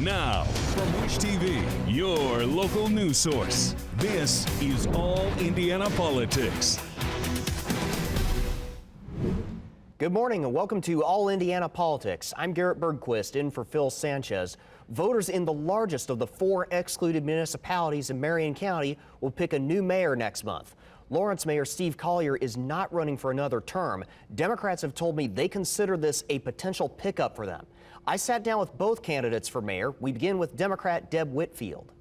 Now, from Wish TV, your local news source, this is All Indiana Politics. Good morning and welcome to All Indiana Politics. I'm Garrett Bergquist in for Phil Sanchez. Voters in the largest of the 4 excluded municipalities in Marion County will pick a new mayor next month. Lawrence Mayor Steve Collier is not running for another term. Democrats have told me they consider this a potential pickup for them. I sat down with both candidates for mayor. We begin with Democrat Deb Whitfield.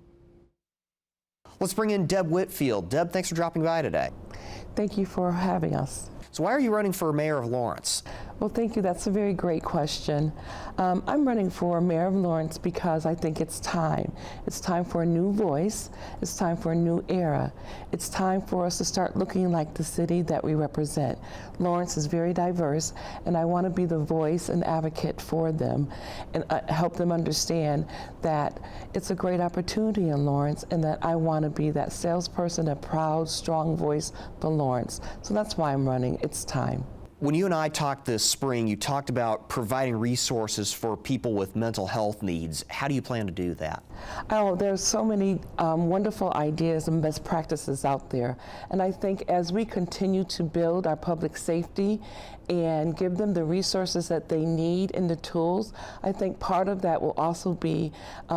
Let's bring in Deb Whitfield. Deb, thanks for dropping by today. Thank you for having us. So why are you running for mayor of Lawrence? Well, thank you. That's a very great question. I'm running for mayor of Lawrence because I think it's time. It's time for a new voice. It's time for a new era. It's time for us to start looking like the city that we represent. Lawrence is very diverse, and I want to be the voice and advocate for them and help them understand that it's a great opportunity in Lawrence and that I want to be that salesperson, a proud, strong voice for Lawrence. So that's why I'm running. It's time. When you and I talked this spring, you talked about providing resources for people with mental health needs. How do you plan to do that? Oh, there's so many wonderful ideas and best practices out there. And I think as we continue to build our public safety and give them the resources that they need and the tools, I think part of that will also be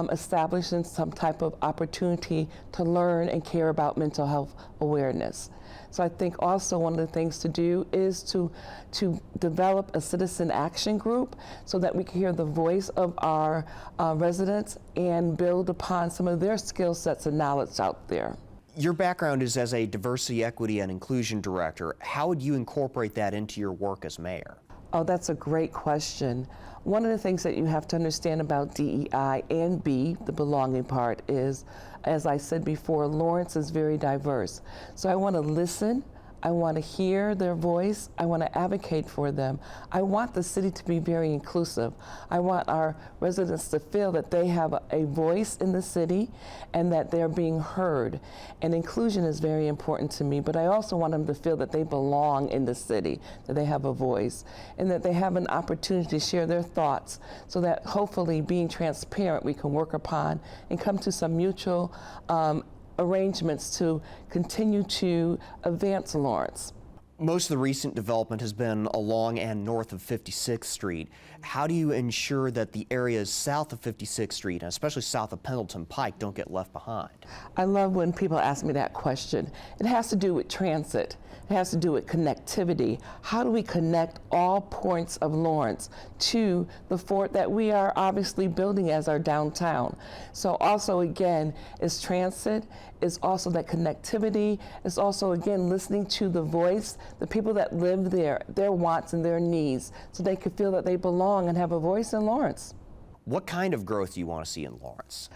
establishing some type of opportunity to learn and care about mental health awareness. So I think also one of the things to do is to develop a citizen action group so that we can hear the voice of our residents and build upon some of their skill sets and knowledge out there. Your background is as a diversity, equity, and inclusion director. How would you incorporate that into your work as mayor? Oh, that's a great question. One of the things that you have to understand about DEI and B, the belonging part, is, as I said before, Lawrence is very diverse. So I want to listen. I want to hear their voice. I want to advocate for them. I want the city to be very inclusive. I want our residents to feel that they have a voice in the city and that they're being heard. And inclusion is very important to me, but I also want them to feel that they belong in the city, that they have a voice, and that they have an opportunity to share their thoughts so that hopefully being transparent we can work upon and come to some mutual arrangements to continue to advance Lawrence. Most of the recent development has been along and north of 56th Street. How do you ensure that the areas south of 56th Street, and especially south of Pendleton Pike, don't get left behind? I love when people ask me that question. It has to do with transit. It has to do with connectivity. How do we connect all points of Lawrence to the fort that we are obviously building as our downtown? So also, again, is transit, is also that connectivity, is also, again, listening to the voice, the people that live there, their wants and their needs, so they can feel that they belong and have a voice in Lawrence. What kind of growth do you want to see in Lawrence?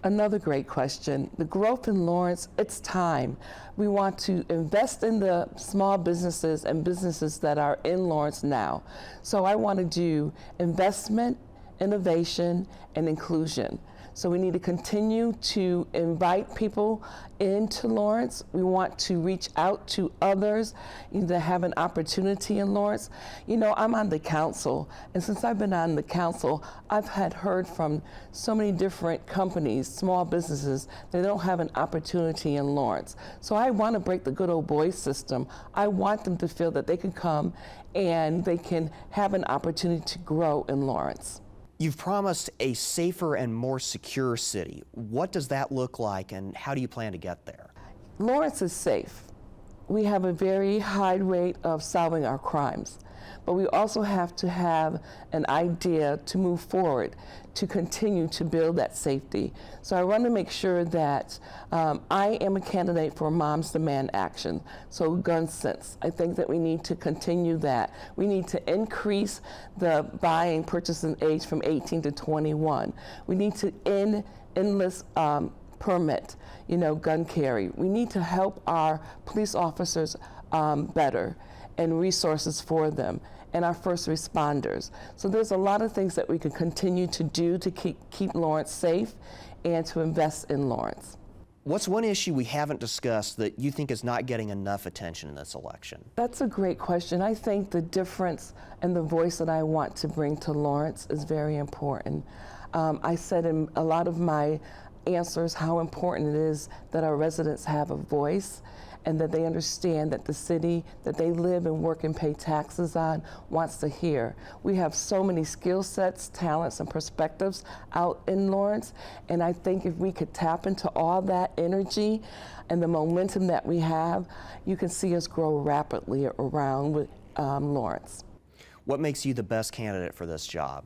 Another great question. The growth in Lawrence, it's time. We want to invest in the small businesses and businesses that are in Lawrence now. So I want to do investment, innovation, and inclusion. So we need to continue to invite people into Lawrence. We want to reach out to others that have an opportunity in Lawrence. You know, I'm on the council, and since I've been on the council, I've heard from so many different companies, small businesses, that don't have an opportunity in Lawrence. So I want to break the good old boy system. I want them to feel that they can come and they can have an opportunity to grow in Lawrence. You've promised a safer and more secure city. What does that look like, and how do you plan to get there? Lawrence is safe. We have a very high rate of solving our crimes, but we also have to have an idea to move forward, to continue to build that safety. So I want to make sure that I am a candidate for Moms Demand Action, so gun sense. I think that we need to continue that. We need to increase the buying, purchasing age from 18 to 21. We need to end endless permit, gun carry. We need to help our police officers better and resources for them, and our first responders. So there's a lot of things that we can continue to do to keep Lawrence safe and to invest in Lawrence. What's one issue we haven't discussed that you think is not getting enough attention in this election? That's a great question. I think the difference and the voice that I want to bring to Lawrence is very important. I said in a lot of my answers how important it is that our residents have a voice and that they understand that the city that they live and work and pay taxes on wants to hear. We have so many skill sets, talents, and perspectives out in Lawrence, and I think if we could tap into all that energy and the momentum that we have, you can see us grow rapidly around with Lawrence. What makes you the best candidate for this job?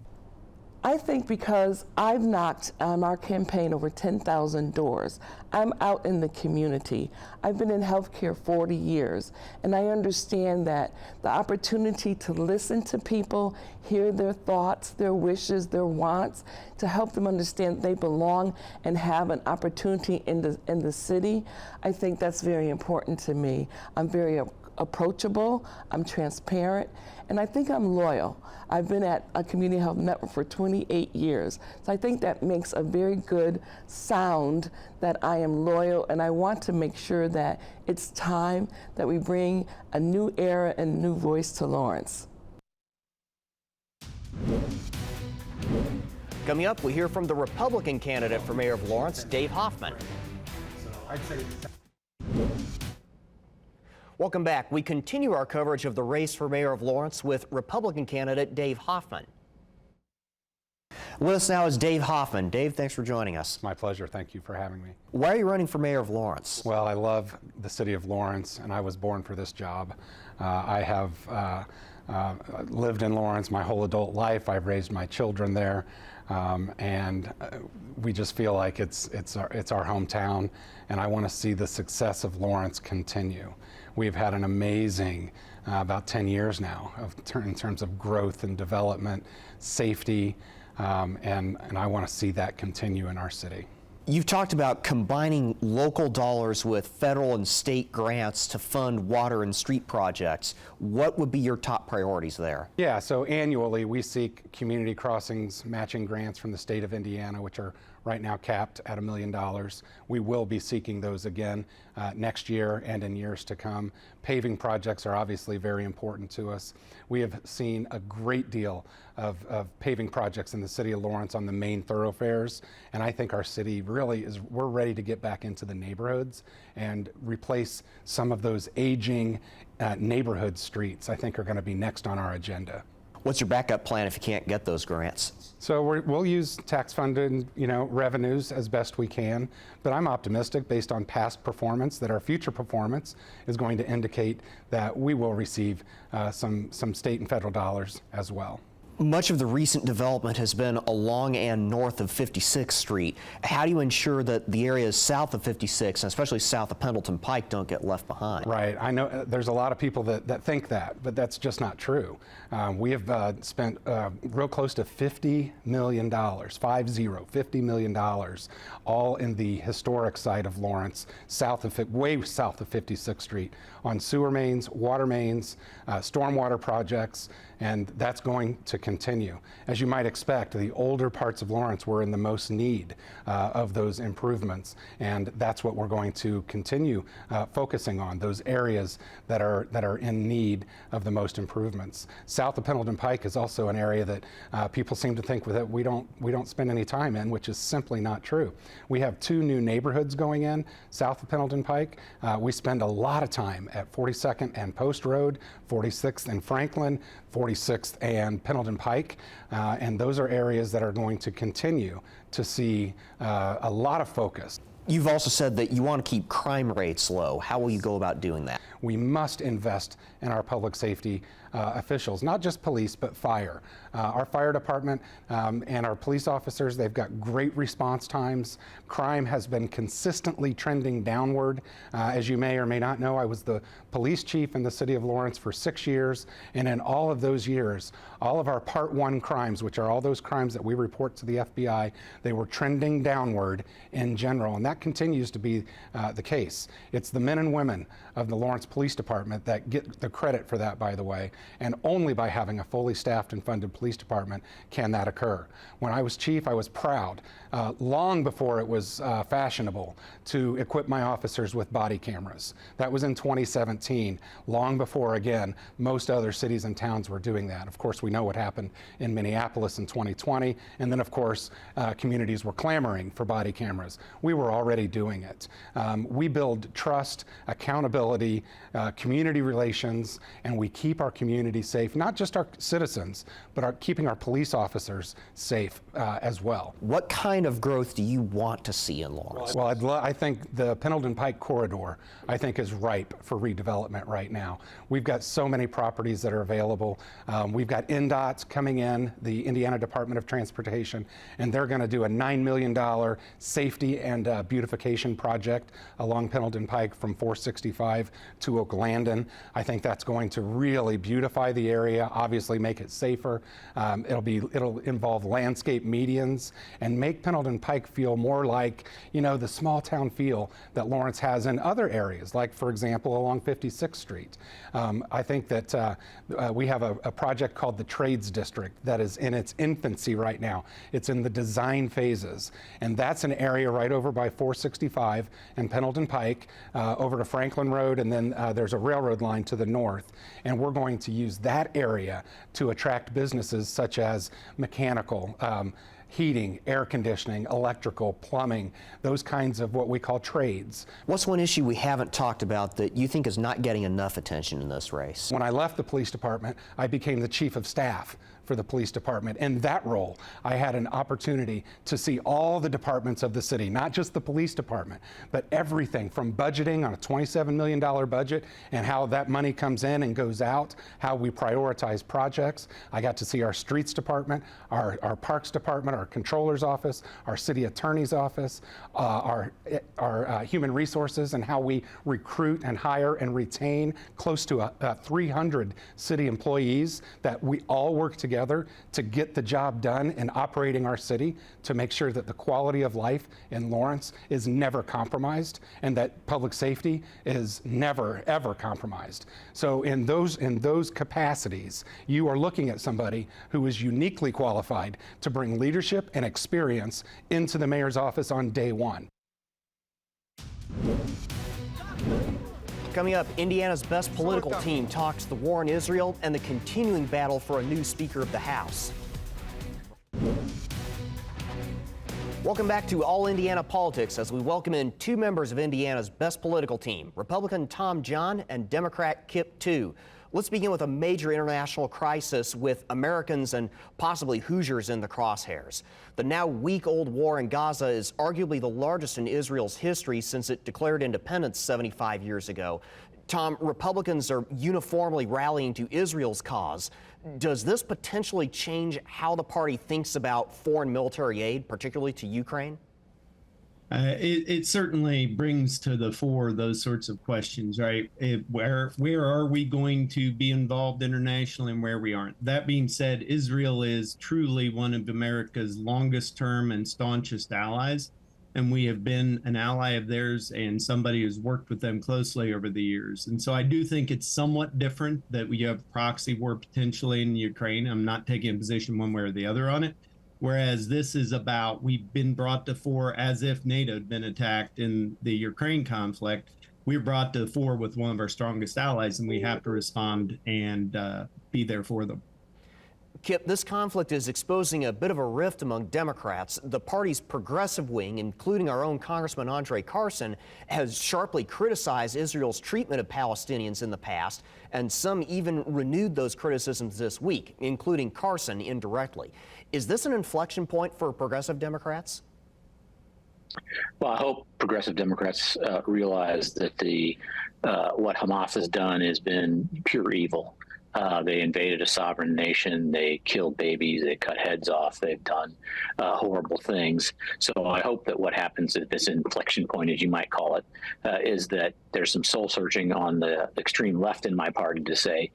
I think because I've knocked on our campaign over 10,000 doors. I'm out in the community. I've been in healthcare 40 years, and I understand that the opportunity to listen to people, hear their thoughts, their wishes, their wants, to help them understand they belong and have an opportunity in the city, I think that's very important to me. I'm very approachable, I'm transparent, and I think I'm loyal. I've been at a community health network for 28 years, so I think that makes a very good sound that I am loyal, and I want to make sure that it's time that we bring a new era and new voice to Lawrence. Coming up, we hear from the Republican candidate for mayor of Lawrence, Dave Hoffman. Welcome back. We continue our coverage of the race for mayor of Lawrence with Republican candidate Dave Hoffman. With us now is Dave Hoffman. Dave, thanks for joining us. My pleasure. Thank you for having me. Why are you running for mayor of Lawrence? Well, I love the city of Lawrence, and I was born for this job. I have lived in Lawrence my whole adult life. I've raised my children there, and we just feel like it's our hometown, and I want to see the success of Lawrence continue. We've had an amazing about 10 years now in terms of growth and development, safety, and I want to see that continue in our city. You've talked about combining local dollars with federal and state grants to fund water and street projects. What would be your top priorities there? Yeah, so annually we seek community crossings matching grants from the state of Indiana, which are right now capped at $1 million. We will be seeking those again next year and in years to come. Paving projects are obviously very important to us. We have seen a great deal of paving projects in the city of Lawrence on the main thoroughfares, and I think our city really we're ready to get back into the neighborhoods and replace some of those aging neighborhood streets. I think are going to be next on our agenda. What's your backup plan if you can't get those grants? So we'll use tax-funded, revenues as best we can, but I'm optimistic based on past performance that our future performance is going to indicate that we will receive some state and federal dollars as well. Much of the recent development has been along and north of 56th Street. How do you ensure that the areas south of 56, and especially south of Pendleton Pike, don't get left behind? Right. I know there's a lot of people that think that, but that's just not true. We have spent real close to $50 million, $50 million, all in the historic side of Lawrence, way south of 56th Street, on sewer mains, water mains, stormwater projects, and that's going to continue. As you might expect, the older parts of Lawrence were in the most need of those improvements, and that's what we're going to continue focusing on, those areas that are in need of the most improvements. South of Pendleton Pike is also an area that people seem to think that we don't spend any time in, which is simply not true. We have 2 new neighborhoods going in south of Pendleton Pike. We spend a lot of time at 42nd and Post Road, 46th and Franklin, 46th and Pendleton Pike, and those are areas that are going to continue to see a lot of focus. You've also said that you want to keep crime rates low. How will you go about doing that? We must invest in our public safety officials, not just police, but fire. Our fire department and our police officers, they've got great response times. Crime has been consistently trending downward. As you may or may not know, I was the police chief in the city of Lawrence for 6 years, and in all of those years, all of our Part 1 crimes, which are all those crimes that we report to the FBI, they were trending downward in general, and that continues to be the case. It's the men and women of the Lawrence Police Department that get the credit for that, by the way. and only by having a fully staffed and funded police department can that occur. When I was chief, I was proud, long before it was fashionable, to equip my officers with body cameras. That was in 2017, long before, again, most other cities and towns were doing that. Of course, we know what happened in Minneapolis in 2020, and then, of course, communities were clamoring for body cameras. We were already doing it. We build trust, accountability, community relations, and we keep our community safe, not just our citizens, but keeping our police officers safe as well. What kind of growth do you want to see in Lawrence? Well, I think the Pendleton Pike corridor, I think, is ripe for redevelopment right now. We've got so many properties that are available. We've got NDOT's coming in, the Indiana Department of Transportation, and they're going to do a $9 million safety and beautification project along Pendleton Pike from 465 to Oak Landon. I think that's going to really beautify the area, obviously make it safer. It'll involve landscape medians and make Pendleton Pike feel more like, the small town feel that Lawrence has in other areas, like, for example, along 56th Street. I think that we have a project called the Trades District that is in its infancy right now. It's in the design phases, and that's an area right over by 465 and Pendleton Pike, over to Franklin Road, and then there's a railroad line to the north, and we're going to use that area to attract businesses such as mechanical, heating, air conditioning, electrical, plumbing, those kinds of what we call trades. What's one issue we haven't talked about that you think is not getting enough attention in this race? When I left the police department, I became the chief of staff for the police department. In that role, I had an opportunity to see all the departments of the city, not just the police department, but everything from budgeting on a $27 million budget and how that money comes in and goes out, how we prioritize projects. I got to see our streets department, our parks department, our controller's office, our city attorney's office, our human resources, and how we recruit and hire and retain close to 300 city employees that we all work together to get the job done in operating our city, to make sure that the quality of life in Lawrence is never compromised and that public safety is never, ever compromised. So in those capacities, you are looking at somebody who is uniquely qualified to bring leadership and experience into the mayor's office on day one. Coming up, Indiana's best political team talks the war in Israel and the continuing battle for a new Speaker of the House. Welcome back to All Indiana Politics as we welcome in two members of Indiana's best political team, Republican Tom John and Democrat Kip Tu. Let's begin with a major international crisis with Americans and possibly Hoosiers in the crosshairs. The now week-old war in Gaza is arguably the largest in Israel's history since it declared independence 75 years ago. Tom, Republicans are uniformly rallying to Israel's cause. Does this potentially change how the party thinks about foreign military aid, particularly to Ukraine? It certainly brings to the fore those sorts of questions, right? Where are we going to be involved internationally and where we aren't? That being said, Israel is truly one of America's longest term and staunchest allies, and we have been an ally of theirs and somebody who's worked with them closely over the years. And so I do think it's somewhat different that we have proxy war potentially in Ukraine. I'm not taking a position one way or the other on it. Whereas this is about, we've been brought to fore as if NATO had been attacked in the Ukraine conflict. We're brought to the fore with one of our strongest allies, and we have to respond and be there for them. Kip, this conflict is exposing a bit of a rift among Democrats. The party's progressive wing, including our own Congressman Andre Carson, has sharply criticized Israel's treatment of Palestinians in the past, and some even renewed those criticisms this week, including Carson indirectly. Is this an inflection point for progressive Democrats? Well, I hope progressive Democrats realize that what Hamas has done has been pure evil. They invaded a sovereign nation. They killed babies. They cut heads off. They've done horrible things. So I hope that what happens at this inflection point, as you might call it, is that there's some soul searching on the extreme left in my party to say,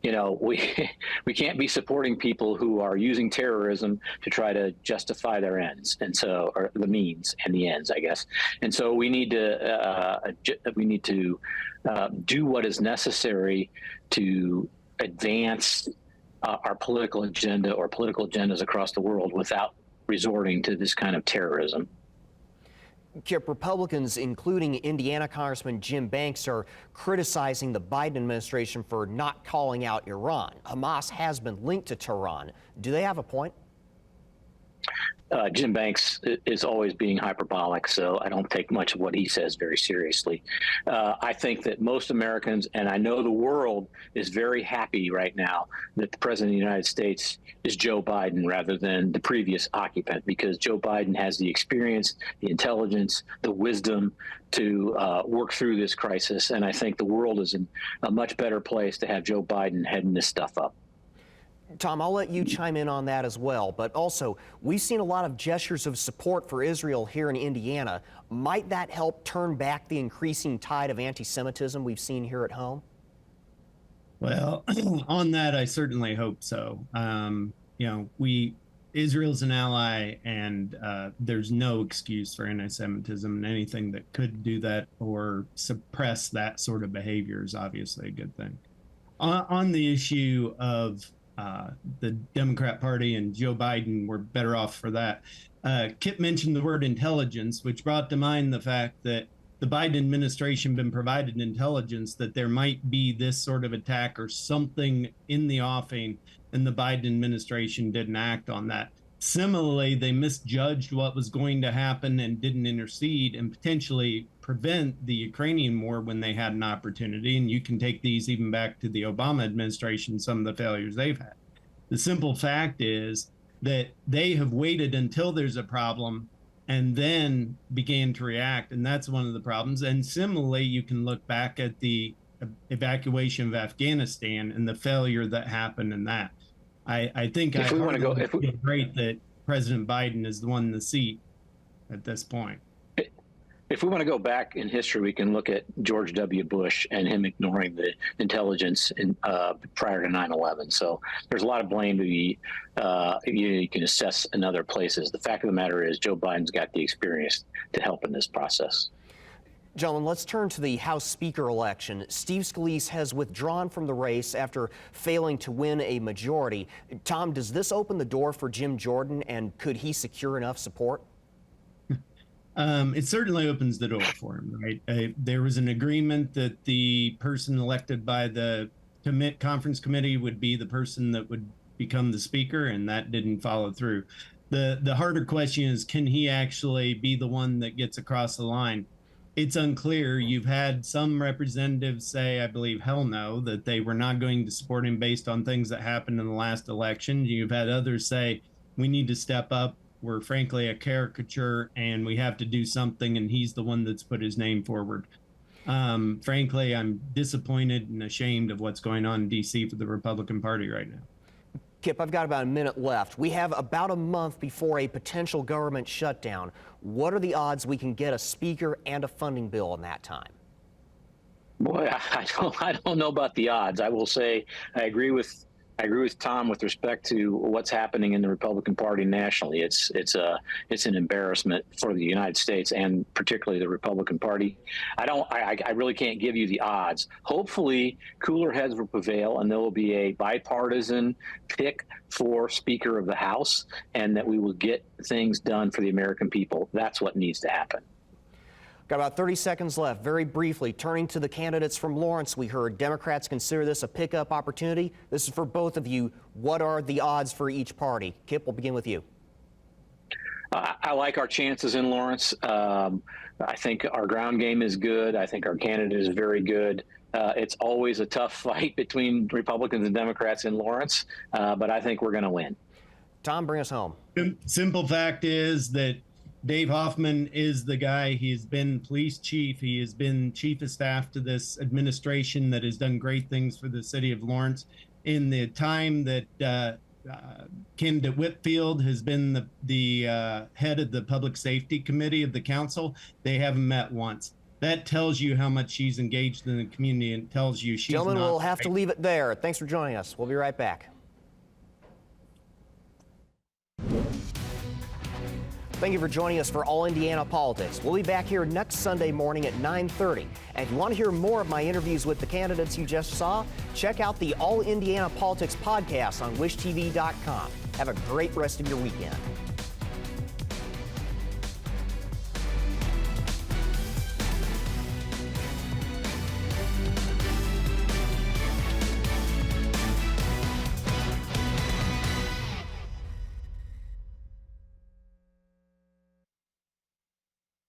we can't be supporting people who are using terrorism to try to justify their ends, and so, or the means and the ends, I guess. And so we need to do what is necessary to advance our political agenda or political agendas across the world without resorting to this kind of terrorism. Kip, Republicans, including Indiana Congressman Jim Banks, are criticizing the Biden administration for not calling out Iran. Hamas has been linked to Tehran. Do they have a point? Jim Banks is always being hyperbolic, so I don't take much of what he says very seriously. I think that most Americans, and I know the world, is very happy right now that the President of the United States is Joe Biden rather than the previous occupant, because Joe Biden has the experience, the intelligence, the wisdom to work through this crisis, and I think the world is in a much better place to have Joe Biden heading this stuff up. Tom, I'll let you chime in on that as well, but also, we've seen a lot of gestures of support for Israel here in Indiana. Might that help turn back the increasing tide of anti-Semitism we've seen here at home? Well, on that, I certainly hope so. Israel's an ally, and there's no excuse for anti-Semitism, and anything that could do that or suppress that sort of behavior is obviously a good thing. On the issue of the Democrat Party and Joe Biden, we're better off for that. Kip mentioned the word intelligence, which brought to mind the fact that the Biden administration been provided intelligence that there might be this sort of attack or something in the offing, and the Biden administration didn't act on that. Similarly, they misjudged what was going to happen and didn't intercede and potentially prevent the Ukrainian war when they had an opportunity. And you can take these even back to the Obama administration, some of the failures they've had. The simple fact is that they have waited until there's a problem and then began to react. And that's one of the problems. And similarly, you can look back at the evacuation of Afghanistan and the failure that happened in that. I think it's great that President Biden is the one in the seat at this point. If we want to go back in history, we can look at George W. Bush and him ignoring the intelligence prior to 9/11. So there's a lot of blame to be you can assess in other places. The fact of the matter is Joe Biden's got the experience to help in this process. Gentlemen, let's turn to the House Speaker election. Steve Scalise has withdrawn from the race after failing to win a majority. Tom, does this open the door for Jim Jordan, and could he secure enough support? It certainly opens the door for him, right? There was an agreement that the person elected by the conference committee would be the person that would become the speaker, and that didn't follow through. The harder question is, can he actually be the one that gets across the line? It's unclear. You've had some representatives say, I believe, hell no, that they were not going to support him based on things that happened in the last election. You've had others say, we need to step up. We're frankly a caricature and we have to do something. And he's the one that's put his name forward. Frankly, I'm disappointed and ashamed of what's going on in D.C. for the Republican Party right now. Kip, I've got about a minute left. We have about a month before a potential government shutdown. What are the odds we can get a speaker and a funding bill in that time? Boy, I don't know about the odds. I will say I agree with Tom with respect to what's happening in the Republican Party nationally. It's an embarrassment for the United States and particularly the Republican Party. I really can't give you the odds. Hopefully, cooler heads will prevail, and there will be a bipartisan pick for Speaker of the House, and that we will get things done for the American people. That's what needs to happen. Got about 30 seconds left. Very briefly, turning to the candidates from Lawrence, we heard Democrats consider this a pickup opportunity. This is for both of you. What are the odds for each party? Kip, we'll begin with you. I like our chances in Lawrence. I think our ground game is good. I think our candidate is very good. It's always a tough fight between Republicans and Democrats in Lawrence, but I think we're going to win. Tom, bring us home. Simple fact is that Dave Hoffman is the guy. He's been police chief. He has been chief of staff to this administration that has done great things for the city of Lawrence. In the time that candidate Whitfield has been the head of the public safety committee of the council, they haven't met once. That tells you how much she's engaged in the community and tells you she's Gentlemen, not we'll have to leave it there. Thanks for joining us. We'll be right back. Thank you for joining us for All Indiana Politics. We'll be back here next Sunday morning at 9:30. And if you want to hear more of my interviews with the candidates you just saw, check out the All Indiana Politics podcast on wishtv.com. Have a great rest of your weekend.